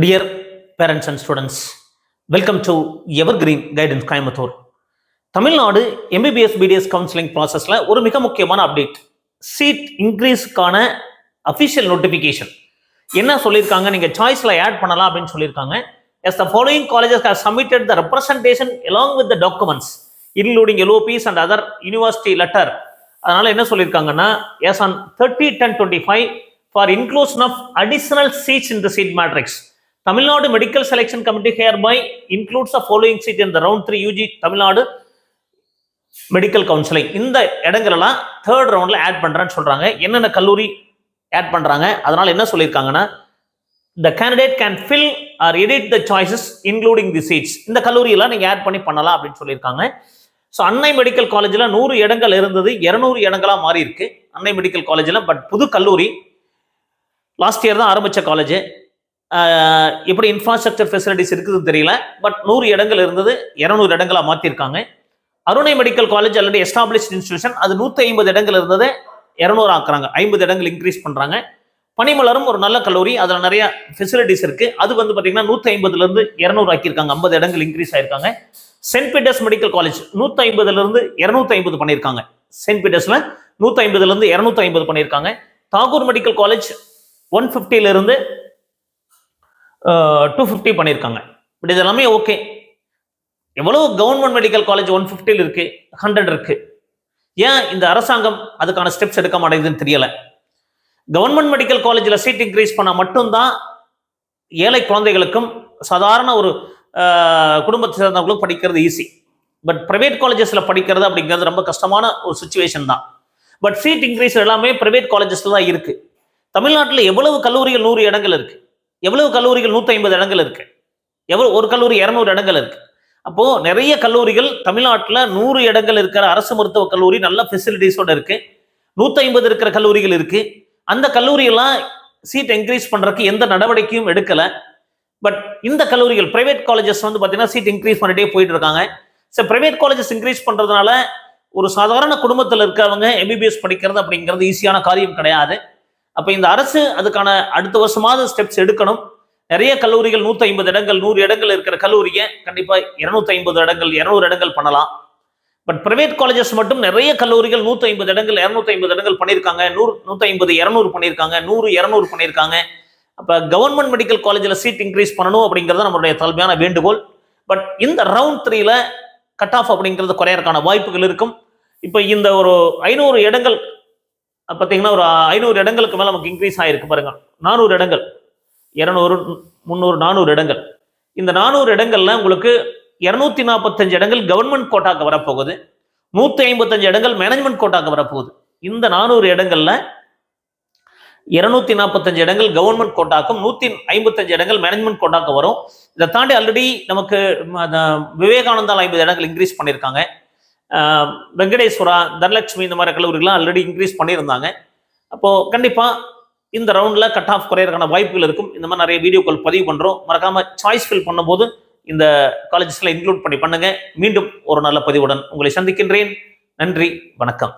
Dear parents and students, welcome to Evergreen Guidance Coimbatore. Tamil Nadu MBBS BDS counselling ப்ராசஸ்ல ஒரு மிக முக்கியமான அப்டேட். சீட் இன்க்ரீஸ்க்கான அஃபிஷியல் நோட்டிஃபிகேஷன் என்ன சொல்லியிருக்காங்க, நீங்க சாய்ஸ்ல ஆட் பண்ணலாம் அப்படின்னு சொல்லியிருக்காங்க. As the following colleges have submitted the representation along with the documents including LOPs and other university letter. அதனால என்ன சொல்லியிருக்காங்கன்னா, as on 30/10/25 for inclusion of additional seats in the seat matrix, Tamil Nadu Medical Selection Committee hereby includes the following seat in the round 3 UG Tamil Nadu Medical Counseling. இந்த இடங்களெல்லாம் third ரவுண்ட்ல add பண்றேன்னு சொல்றாங்க. என்னென்ன கல்லூரி add பண்றாங்க, அதனால என்ன சொல்லியிருக்காங்கன்னா, the candidate can fill or edit the choices including the seats. இந்த கல்லூரியெல்லாம் நீங்க ஆட் பண்ணி பண்ணலாம் அப்படின்னு சொல்லியிருக்காங்க. ஸோ அன்னை மெடிக்கல் காலேஜில் 100 இடங்கள் இருந்தது, 200 இடங்களா மாறி இருக்கு அன்னை மெடிக்கல் காலேஜில். பட் புது கல்லூரி லாஸ்ட் இயர் தான் ஆரம்பிச்ச காலேஜ், எப்படி இன்ஃப்ராஸ்ட்ரக்சர் ஃபெசிலிட்டிஸ் இருக்குதுன்னு தெரியல. பட் 100 இடங்கள் இருந்தது, 200 இடங்களா மாற்றிருக்காங்க. அருணை medical college already established institution, அது 150 இடங்கள் இருந்தது, 200 ஆக்குறாங்க, 50 இடங்கள் இன்க்ரீஸ் பண்றாங்க. பனிமலரும் ஒரு நல்ல கல்லூரி, அதில் நிறைய ஃபெசிலிட்டிஸ் இருக்கு, அது வந்து பார்த்தீங்கன்னா 150 இருந்து 200 ஆக்கியிருக்காங்க, 50 இடங்கள் இன்க்ரீஸ் ஆயிருக்காங்க. சென்ட் பீட்டர்ஸ் மெடிக்கல் காலேஜ் 150 இருந்து 250 பண்ணியிருக்காங்க, சென்ட் பீட்டர்ஸ்ல 150 இருந்து 250 பண்ணியிருக்காங்க. தாகூர் மெடிக்கல் காலேஜ் 150 இருந்து 250 பண்ணியிருக்காங்க. பட் இது எல்லாமே ஓகே. எவ்வளவு கவர்மெண்ட் மெடிக்கல் காலேஜ் 150 இருக்கு, 100 இருக்கு, ஏன் இந்த அரசாங்கம் அதுக்கான ஸ்டெப்ஸ் எடுக்க மாட்டேங்குதுன்னு தெரியல. கவர்மெண்ட் மெடிக்கல் காலேஜில் சீட் இன்க்ரீஸ் பண்ணால் மட்டும்தான் ஏழை குழந்தைகளுக்கும் சாதாரண ஒரு குடும்பத்தை சேர்ந்தவங்களுக்கும் படிக்கிறது ஈஸி. பட் பிரைவேட் காலேஜஸில் படிக்கிறது அப்படிங்கிறது ரொம்ப கஷ்டமான ஒரு சுச்சுவேஷன் தான். பட் சீட் இன்க்ரீஸ் எல்லாமே பிரைவேட் காலேஜஸ்ல தான் இருக்கு. தமிழ்நாட்டில் எவ்வளவு கல்லூரிகள் 100 இடங்கள் இருக்கு, எவ்வளவு கல்லூரிகள் 150 இடங்கள் இருக்கு, எவ்வளவு ஒரு கல்லூரி 200 இடங்கள் இருக்கு. அப்போ நிறைய கல்லூரிகள் தமிழ்நாட்டில் 100 இடங்கள் இருக்கிற அரசு மருத்துவக் கல்லூரி நல்ல ஃபெசிலிட்டிஸோட இருக்கு, 150 இருக்கிற கல்லூரிகள் இருக்கு. அந்த கல்லூரியெல்லாம் சீட் இன்க்ரீஸ் பண்றதுக்கு எந்த நடவடிக்கையும் எடுக்கல. பட் இந்த கல்லூரிகள் பிரைவேட் காலேஜஸ் வந்து பார்த்தீங்கன்னா சீட் இன்க்ரீஸ் பண்ணிட்டே போயிட்டு இருக்காங்க. ஸோ பிரைவேட் காலேஜஸ் இன்க்ரீஸ் பண்றதுனால ஒரு சாதாரண குடும்பத்தில் இருக்கிறவங்க MBBS படிக்கிறது அப்படிங்கிறது ஈஸியான காரியம் கிடையாது. அப்போ இந்த அரசு அதுக்கான அடுத்த வருஷமாவது ஸ்டெப்ஸ் எடுக்கணும். நிறைய கல்லூரிகள் 150 இடங்கள் 100 இடங்கள் இருக்கிற கல்லூரியை கண்டிப்பா 250 இடங்கள் 200 இடங்கள் பண்ணலாம். பட் பிரைவேட் காலேஜஸ் மட்டும் நிறைய கல்லூரிகள் 150 இடங்கள் 250 இடங்கள் பண்ணியிருக்காங்க, 150 200 பண்ணியிருக்காங்க, 100 200 பண்ணியிருக்காங்க. அப்போ கவர்மெண்ட் மெடிக்கல் காலேஜில் சீட் இன்க்ரீஸ் பண்ணணும் அப்படிங்கிறது நம்மளுடைய தலைமையான வேண்டுகோள். பட் இந்த ரவுண்ட் 3ல கட் ஆஃப் அப்படிங்கிறது குறையறதுக்கான வாய்ப்புகள் இருக்கும். இப்போ இந்த ஒரு 500 இடங்கள் பார்த்தீங்கன்னா ஒரு 500 இடங்களுக்கு மேலே நமக்கு இன்க்ரீஸ் ஆகிருக்கு பாருங்க. 400 இடங்கள், 200 300 400 இடங்கள். இந்த 400 இடங்கள்ல உங்களுக்கு 245 இடங்கள் கவர்மெண்ட் கோட்டாக்கு வரப்போகுது, 155 இடங்கள் மேனேஜ்மெண்ட் கோட்டாக்கு வரப்போகுது. இந்த 400 இடங்கள்ல 245 இடங்கள் கவர்மெண்ட் கோட்டாக்கும் 155 இடங்கள் மேனேஜ்மெண்ட் கோட்டாக்கு வரும். இதை தாண்டி ஆல்ரெடி நமக்கு விவேகானந்தால் 50 இடங்கள் இன்க்ரீஸ் பண்ணியிருக்காங்க, வெங்கடேஸ்வரா, தனலட்சுமி இந்த மாதிரி கல்லூரிகள்லாம் ஆல்ரெடி இன்க்ரீஸ் பண்ணியிருந்தாங்க. அப்போ கண்டிப்பா இந்த ரவுண்ட்ல கட் ஆஃப் குறையறதுக்கான வாய்ப்புகள் இருக்கும். இந்த மாதிரி நிறைய வீடியோக்கள் பதிவு பண்றோம். மறக்காம சாய்ஸ் ஃபில் பண்ணும்போது இந்த காலேஜஸ்ல இன்க்ளூட் பண்ணி பண்ணுங்க. மீண்டும் ஒரு நல்ல பதிவுடன் உங்களை சந்திக்கின்றேன். நன்றி, வணக்கம்.